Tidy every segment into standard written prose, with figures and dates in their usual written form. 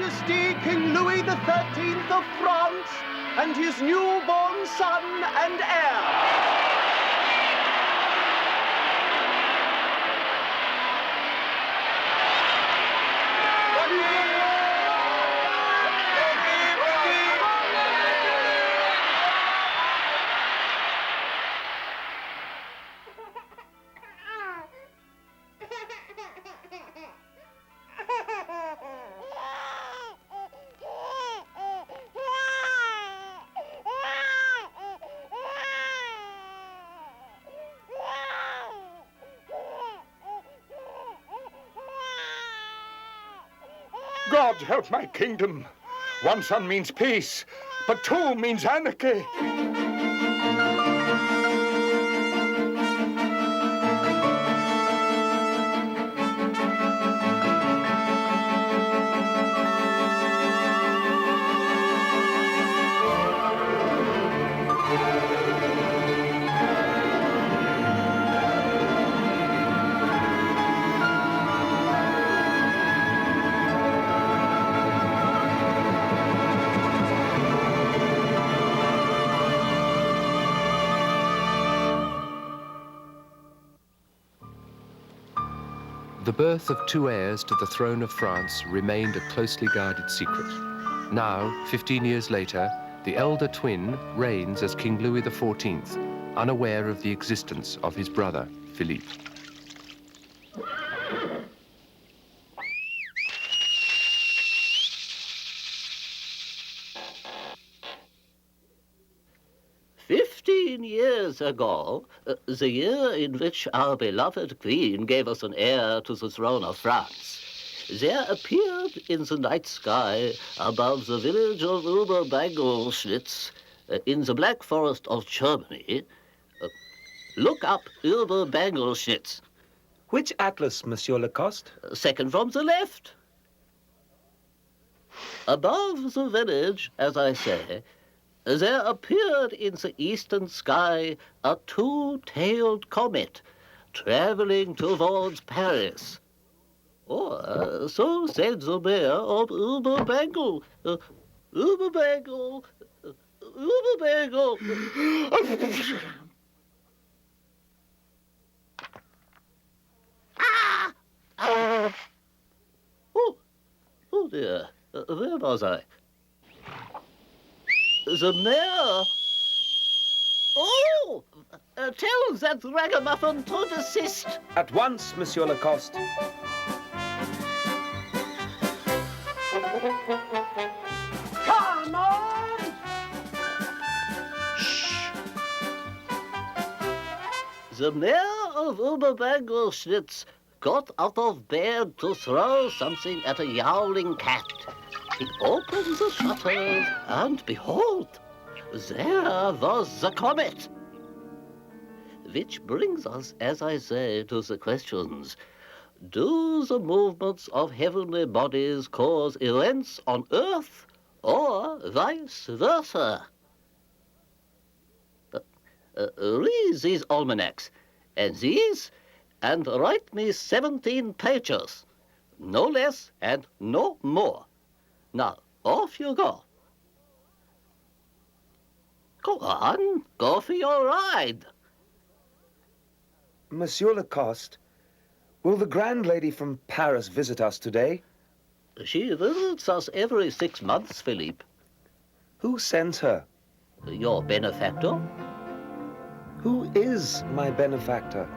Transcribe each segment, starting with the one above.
Majesty King Louis XIII of France and his newborn son and heir. God help my kingdom. One son means peace, but two means anarchy. The birth of two heirs to the throne of France remained a closely guarded secret. Now, 15 years later, the elder twin reigns as King Louis XIV, unaware of the existence of his brother, Philippe. Years ago, the year in which our beloved Queen gave us an heir to the throne of France, there appeared in the night sky above the village of Oberbangelschnitz, in the Black Forest of Germany. Look up Oberbangelschnitz. Which atlas, Monsieur Lacoste? Second from the left. Above the village, as I say, there appeared in the eastern sky a two-tailed comet traveling towards Paris. Or so said the mayor of Oberbangle. Oberbangle. Oh dear, where was I? The mayor? Oh! Tell that ragamuffin to desist. At once, Monsieur Lacoste. Come on! Shh! The mayor of Oberbangelschnitz got out of bed to throw something at a yowling cat. He opened the shutters, and behold, there was the comet. Which brings us, as I say, to the questions. Do the movements of heavenly bodies cause events on Earth, or vice versa? Read these almanacs, and these, and write me 17 pages. No less and no more. Now, off you go. Go on, go for your ride. Monsieur Lacoste, will the grand lady from Paris visit us today? She visits us every 6 months, Philippe. Who sends her? Your benefactor? Who is my benefactor?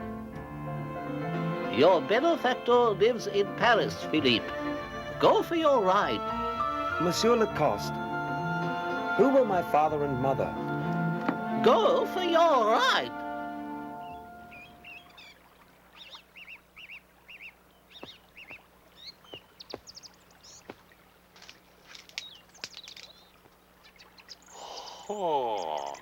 Your benefactor lives in Paris, Philippe. Go for your ride. Monsieur Lacoste, who were my father and mother? Go for your ride. Oh.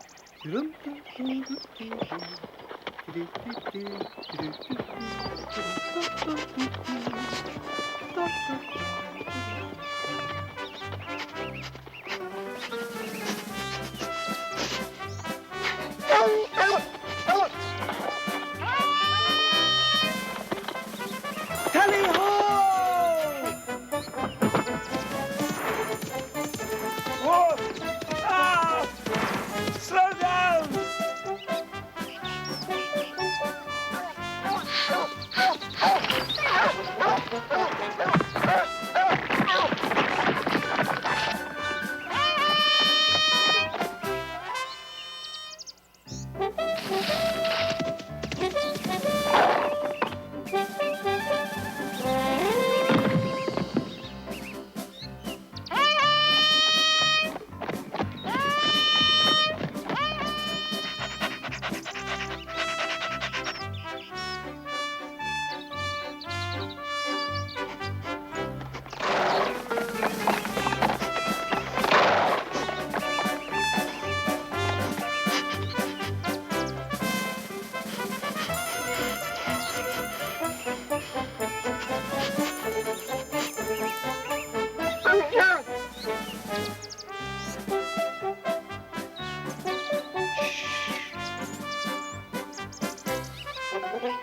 Tally-ho!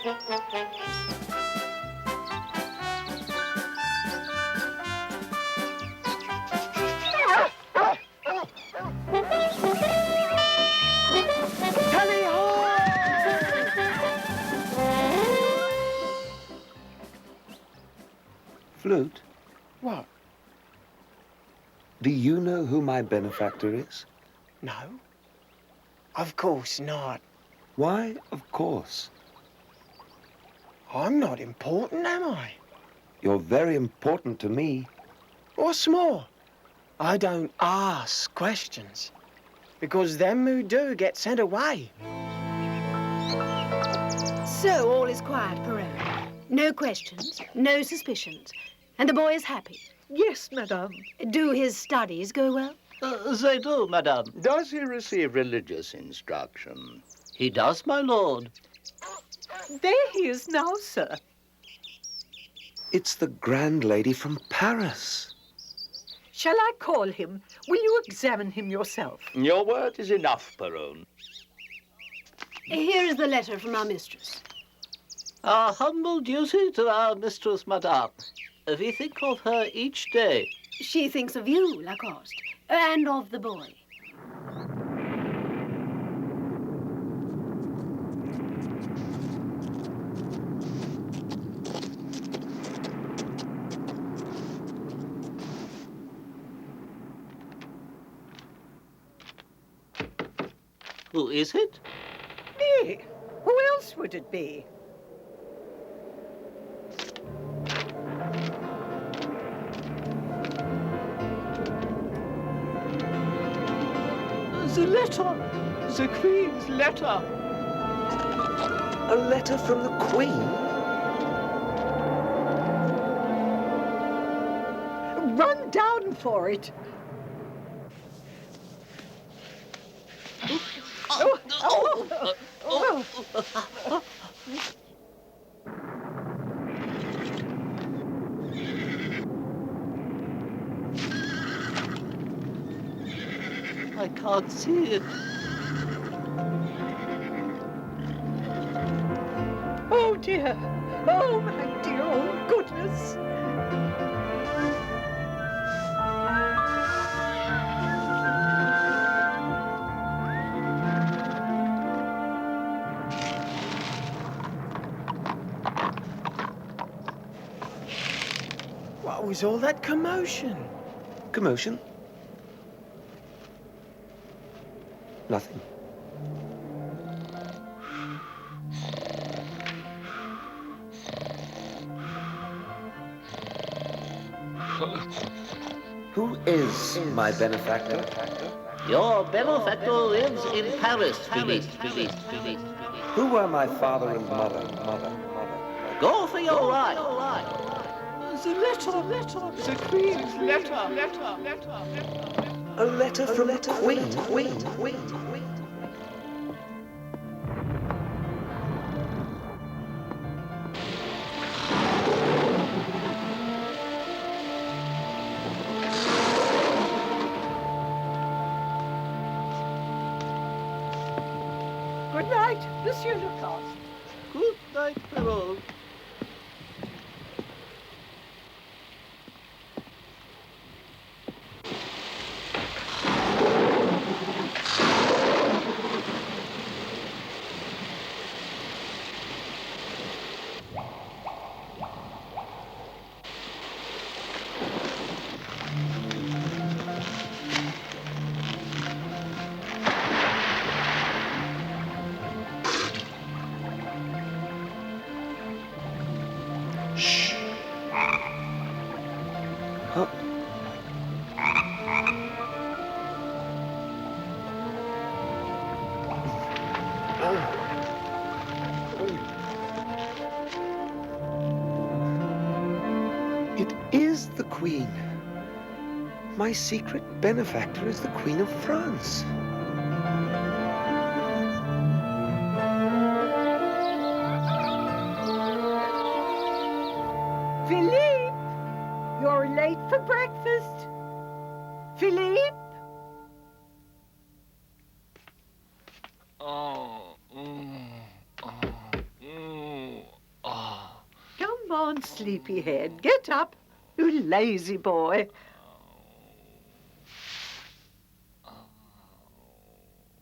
Tally ho! Flute, What? do you know who my benefactor is? No. Of course not. Why, of course. I'm not important, am I? You're very important to me. What's more, I don't ask questions. Because them who do get sent away. So all is quiet, Perrault. No questions, no suspicions. And the boy is happy. Yes, madame. Do his studies go well? They do, madame. Does he receive religious instruction? He does, my lord. There he is now, sir. It's the grand lady from Paris. Shall I call him? Will you examine him yourself? Your word is enough, Perron. Here is the letter from our mistress. Our humble duty to our mistress, madame. We think of her each day. She thinks of you, Lacoste, and of the boy. Who is it? Me? Who else would it be? The letter. The Queen's letter. A letter from the Queen? Run down for it. I can't see it. Oh, dear. Oh, my dear old goodness. What was all that commotion? Commotion? Nothing. Who is my benefactor? Your benefactor lives in Paris, Philippe. Who are my father and mother? Go for your ride. The letter. The Queen's letter. A letter from the Queen. Good night, Monsieur Lacoste. Good night, Perrault. Huh? It is the Queen. My secret benefactor is the Queen of France. Philippe, you're late for breakfast. Philippe? Oh. Come on, sleepyhead. Get up, you lazy boy.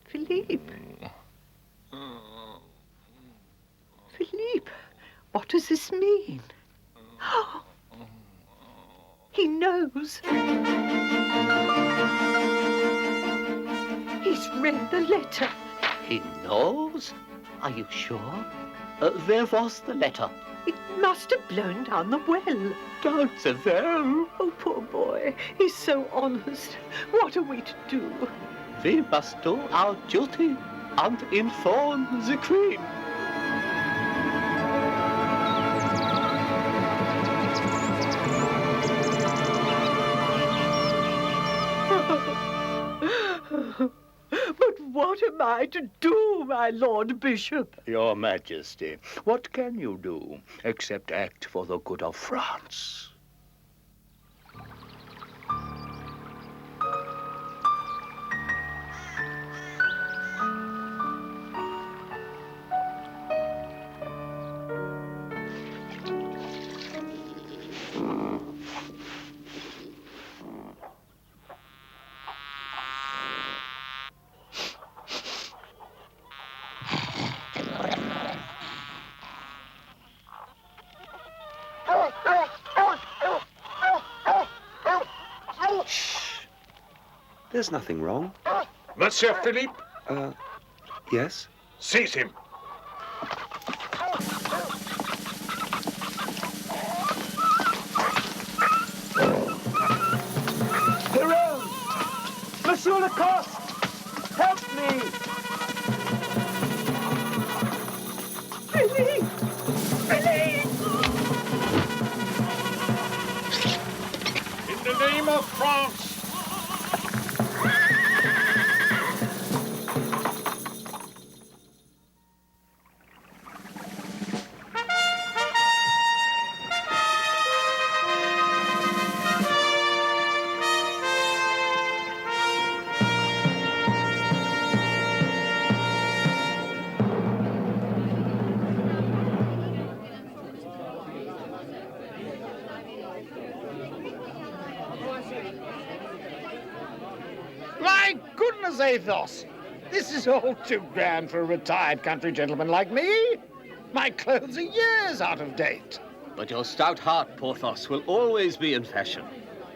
Philippe. Philippe, what does this mean? He knows. He's read the letter. He knows? Are you sure? Where was the letter? It must have blown down the well. Down the well? Oh, poor boy. He's so honest. What are we to do? We must do our duty and inform the Queen. But what am I to do, my Lord Bishop? Your Majesty, what can you do except act for the good of France? There's nothing wrong. Monsieur Philippe, Yes? seize him. Perrault! Monsieur Lacoste! Help me! Philippe! Philippe! In the name of France, My goodness, Athos! This is all too grand for a retired country gentleman like me. My clothes are years out of date. But your stout heart, Porthos, will always be in fashion.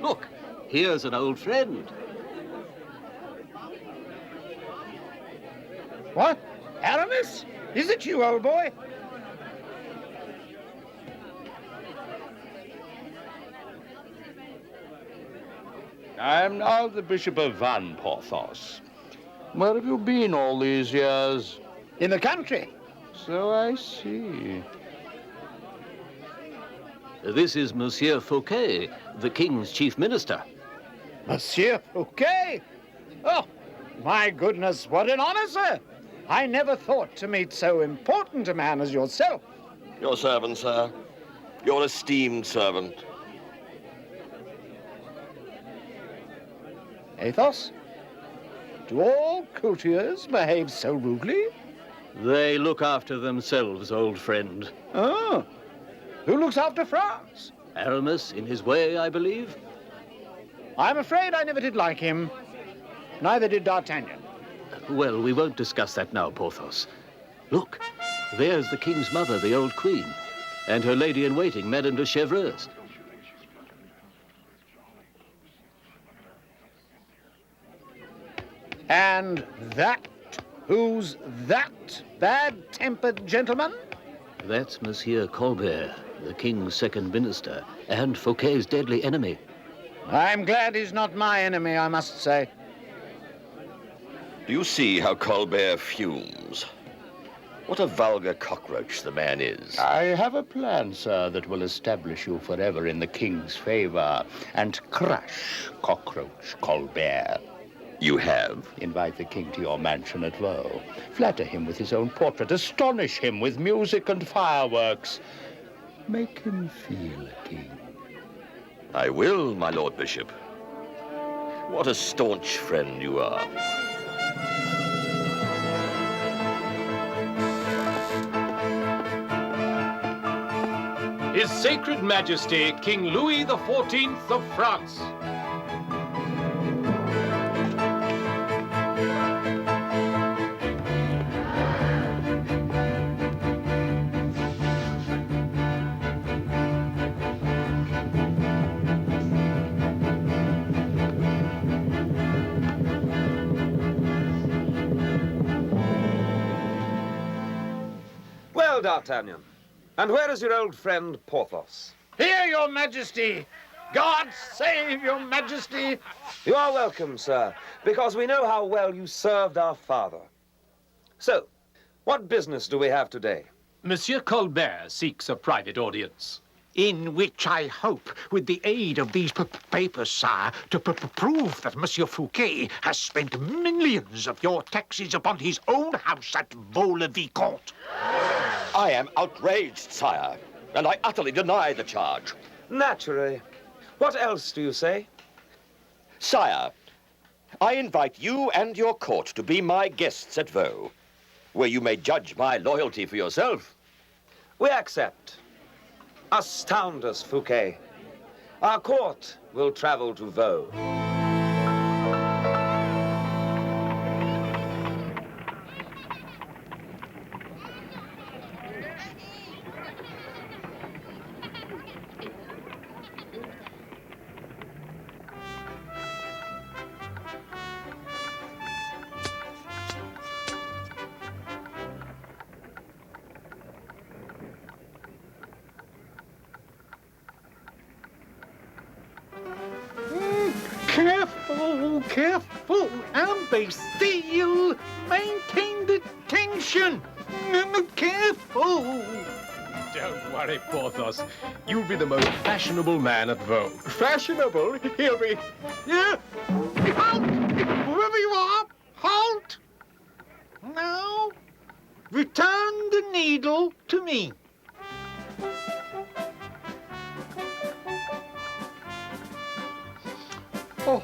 Look, here's an old friend. What? Aramis? Is it you, old boy? I am now the Bishop of Vannes, Porthos. Where have you been all these years? In the country. So I see. This is Monsieur Fouquet, the King's chief minister. Monsieur Fouquet? Oh, my goodness, what an honor, sir. I never thought to meet so important a man as yourself. Your servant, sir. Your esteemed servant. Athos? Do all courtiers behave so rudely? They look after themselves, old friend. Oh, who looks after France? Aramis, in his way, I believe. I'm afraid I never did like him. Neither did D'Artagnan. Well, we won't discuss that now, Porthos. Look, there's the King's mother, the old Queen, and her lady-in-waiting, Madame de Chevreuse. And that? Who's that bad-tempered gentleman? That's Monsieur Colbert, the King's second minister, and Fouquet's deadly enemy. I'm glad he's not my enemy, I must say. Do you see how Colbert fumes? What a vulgar cockroach the man is. I have a plan, sir, that will establish you forever in the King's favor and crush Cockroach Colbert. You have? Invite the King to your mansion at Vaux. Flatter him with his own portrait. Astonish him with music and fireworks. Make him feel a king. I will, my Lord Bishop. What a staunch friend you are. His Sacred Majesty, King Louis XIV of France. Well, D'Artagnan, and where is your old friend Porthos? Here, your majesty! God save your majesty! You are welcome, sir, because we know how well you served our father. So, what business do we have today? Monsieur Colbert seeks a private audience. In which I hope, with the aid of these papers, sire, to prove that Monsieur Fouquet has spent millions of your taxes upon his own house at Vaux-le-Vicomte. I am outraged, sire, and I utterly deny the charge. Naturally. What else do you say? Sire, I invite you and your court to be my guests at Vaux, where you may judge my loyalty for yourself. We accept. Astound us, Fouquet. Our court will travel to Vaux. Careful, careful, imbecile! Maintain the tension! Careful! Don't worry, Porthos. You'll be the most fashionable man at Vaux. Fashionable? He'll be... Yeah! Halt! Whoever you are, halt! Now, return the needle to me. Oh,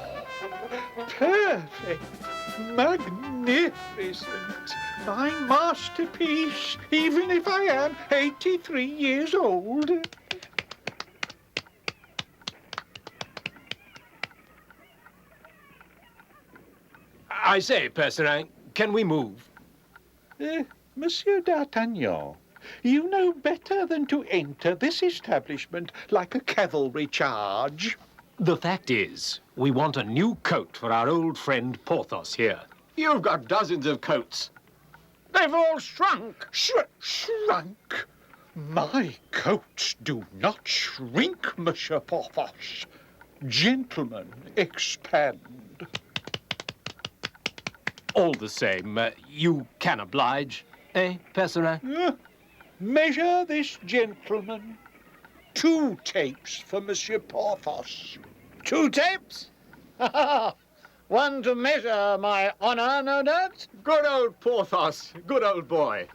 perfect, magnificent, my masterpiece, even if I am 83 years old. I say, Percerin, can we move? Monsieur d'Artagnan, you know better than to enter this establishment like a cavalry charge. The fact is, we want a new coat for our old friend Porthos here. You've got dozens of coats. They've all shrunk. Shrunk? My coats do not shrink, Monsieur Porthos. Gentlemen, expand. All the same, you can oblige, eh, Percerin? Measure this gentleman. 2 tapes for Monsieur Porthos. 2 tapes? One to measure my honor, no doubt? Good old Porthos. Good old boy.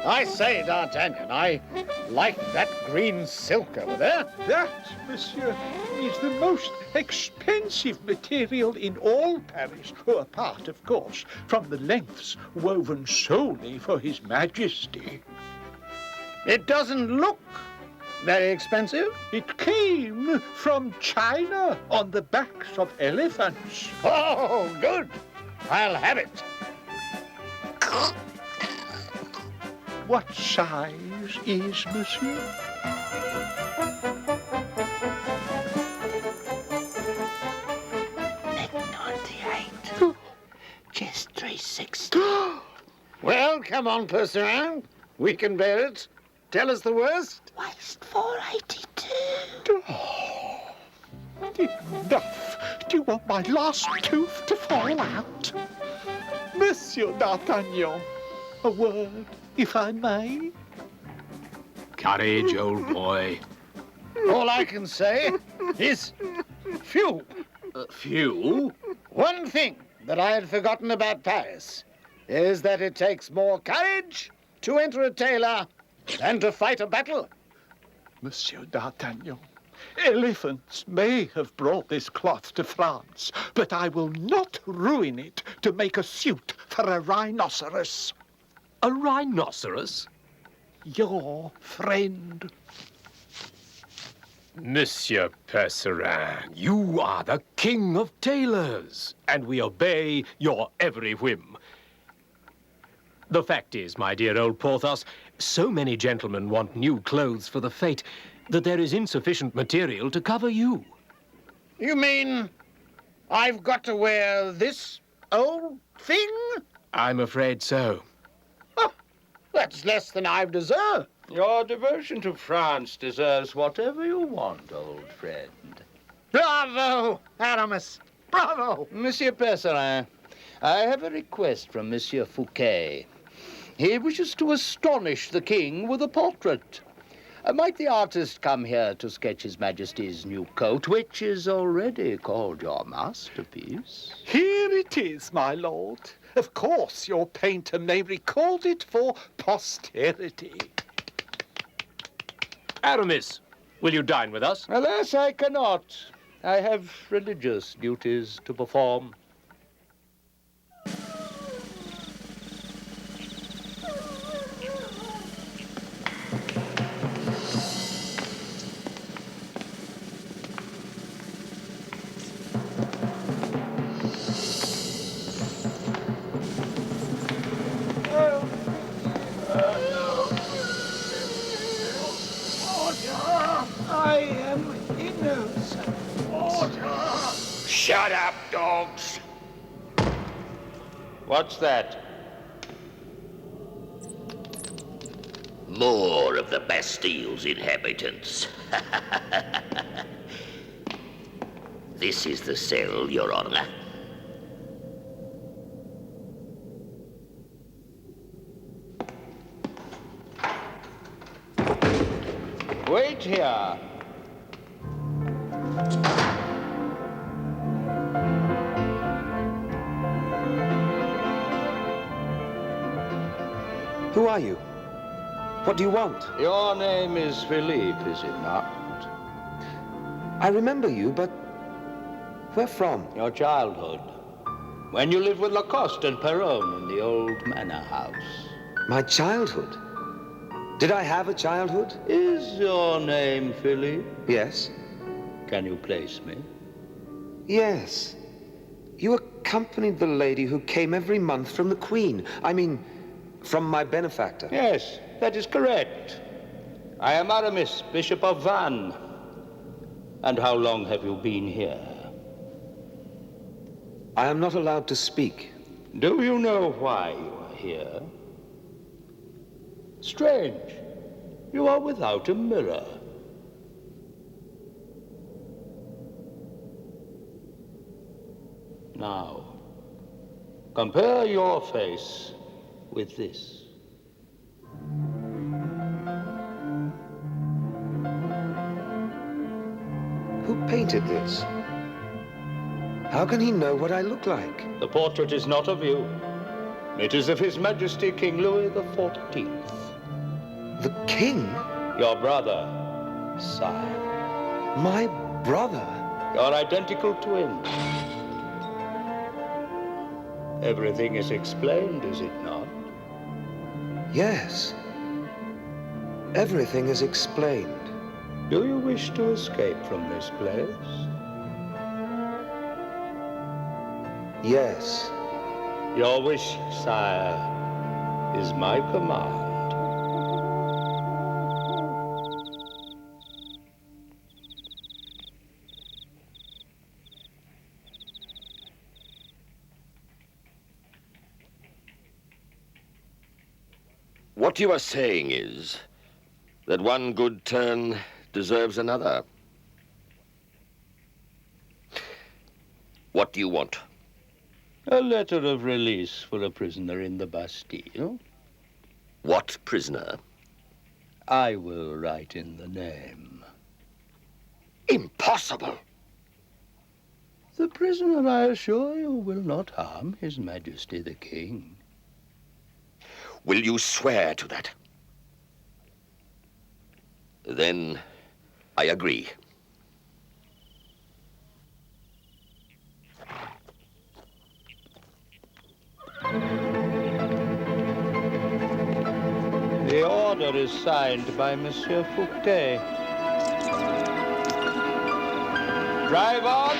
I say, D'Artagnan, I like that green silk over there. That, monsieur, is the most expensive material in all Paris, apart, of course, from the lengths woven solely for His Majesty. It doesn't look very expensive. It came from China on the backs of elephants. Oh, good. I'll have it. What size is monsieur? $98. Just 360. Well, come on, Percerin. We can bear it. Tell us the worst. Waist 482. Oh, enough. Do you want my last tooth to fall out? Monsieur d'Artagnan, a word, if I may. Courage, old boy. All I can say is fuel. Fuel? One thing that I had forgotten about Paris is that it takes more courage to enter a tailor than to fight a battle. Monsieur d'Artagnan, elephants may have brought this cloth to France, but I will not ruin it to make a suit for a rhinoceros. A rhinoceros? your friend. Monsieur Percerin, you are the king of tailors, and we obey your every whim. The fact is, my dear old Porthos, so many gentlemen want new clothes for the fete that there is insufficient material to cover you. You mean I've got to wear this old thing? I'm afraid so. Oh, that's less than I've deserved. Your devotion to France deserves whatever you want, old friend. Bravo, Aramis! Bravo! Monsieur Percerin, I have a request from Monsieur Fouquet. He wishes to astonish the king with a portrait. Might the artist come here to sketch His Majesty's new coat, which is already called your masterpiece? Here it is, my lord. Of course, your painter may record it for posterity. Aramis, will you dine with us? Alas, I cannot. I have religious duties to perform. I am innocent. Shut up, dogs! What's that? More of the Bastille's inhabitants. This is the cell, Your Honor. Wait here. Who are you? What do you want? Your name is Philippe, is it not? I remember you, but where from? Your childhood. When you lived with Lacoste and Perron in the old manor house. My childhood? Did I have a childhood? Is your name Philippe? Yes. Can you place me? Yes. You accompanied the lady who came every month from the Queen. I mean, from my benefactor. Yes, that is correct. I am Aramis, Bishop of Vannes. And how long have you been here? I am not allowed to speak. Do you know why you are here? Strange. You are without a mirror. Now, compare your face with this. Who painted this? How can he know what I look like? The portrait is not of you. It is of His Majesty King Louis XIV. The king? Your brother, sire. My brother? Your identical twin. Everything is explained, is it not? Yes. Everything is explained. Do you wish to escape from this place? Yes. Your wish, sire, is my command. What you are saying is that one good turn deserves another. What do you want? A letter of release for a prisoner in the Bastille. What prisoner? I will write in the name. Impossible! The prisoner, I assure you, will not harm His Majesty the King. Will you swear to that? Then I agree. The order is signed by Monsieur Fouquet. Drive on!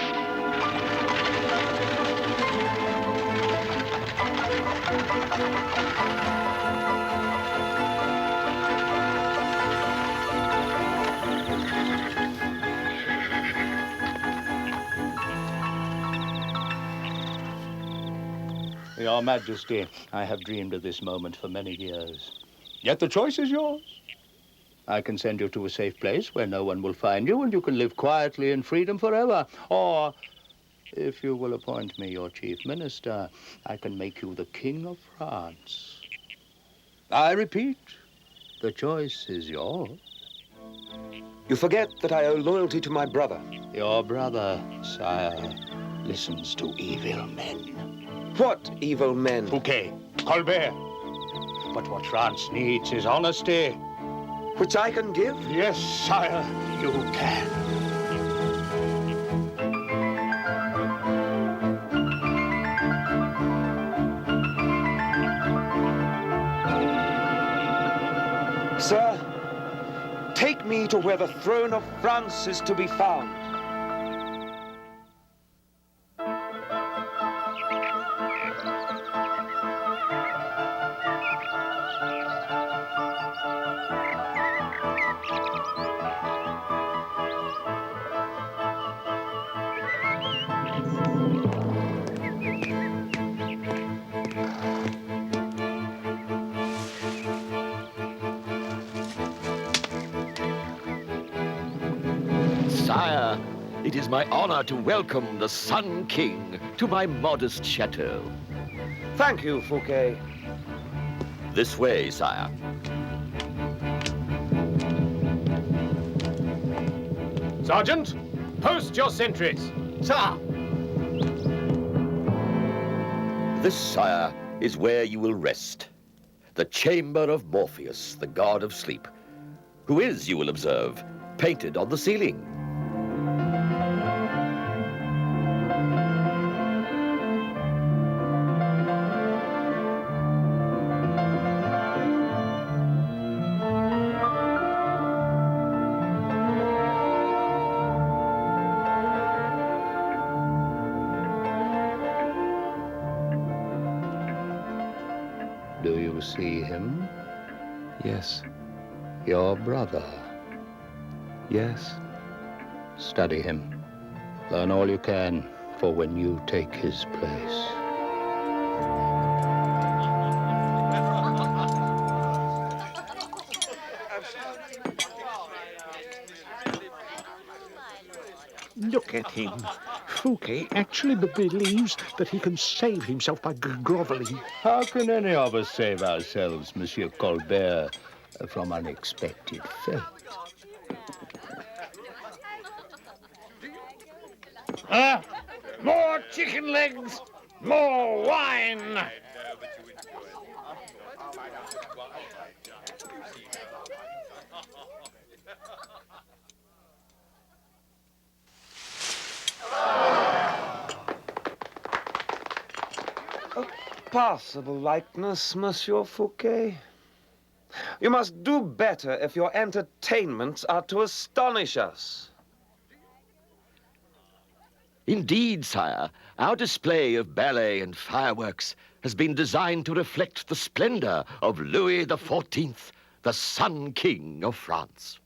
Your Majesty, I have dreamed of this moment for many years. Yet the choice is yours. I can send you to a safe place where no one will find you, and you can live quietly in freedom forever. Or, if you will appoint me your chief minister, I can make you the King of France. I repeat, the choice is yours. You forget that I owe loyalty to my brother. Your brother, sire, listens to evil men. What evil men? Fouquet, Colbert. But what France needs is honesty. Which I can give? Yes, sire, you can. Sir, take me to where the throne of France is to be found. Sire, it is my honor to welcome the Sun King to my modest chateau. Thank you, Fouquet. This way, sire. Sergeant, post your sentries. Sir! This, sire, is where you will rest. The chamber of Morpheus, the god of sleep, who is, you will observe, painted on the ceiling. Do you see him? Yes. Your brother. Yes. Study him. Learn all you can for when you take his place. Look at him. Fouquet actually believes that he can save himself by groveling. How can any of us save ourselves, Monsieur Colbert, from unexpected fate? More chicken legs, more wine. Possible likeness, Monsieur Fouquet. You must do better if your entertainments are to astonish us. Indeed, sire, our display of ballet and fireworks has been designed to reflect the splendor of Louis XIV, the Sun King of France.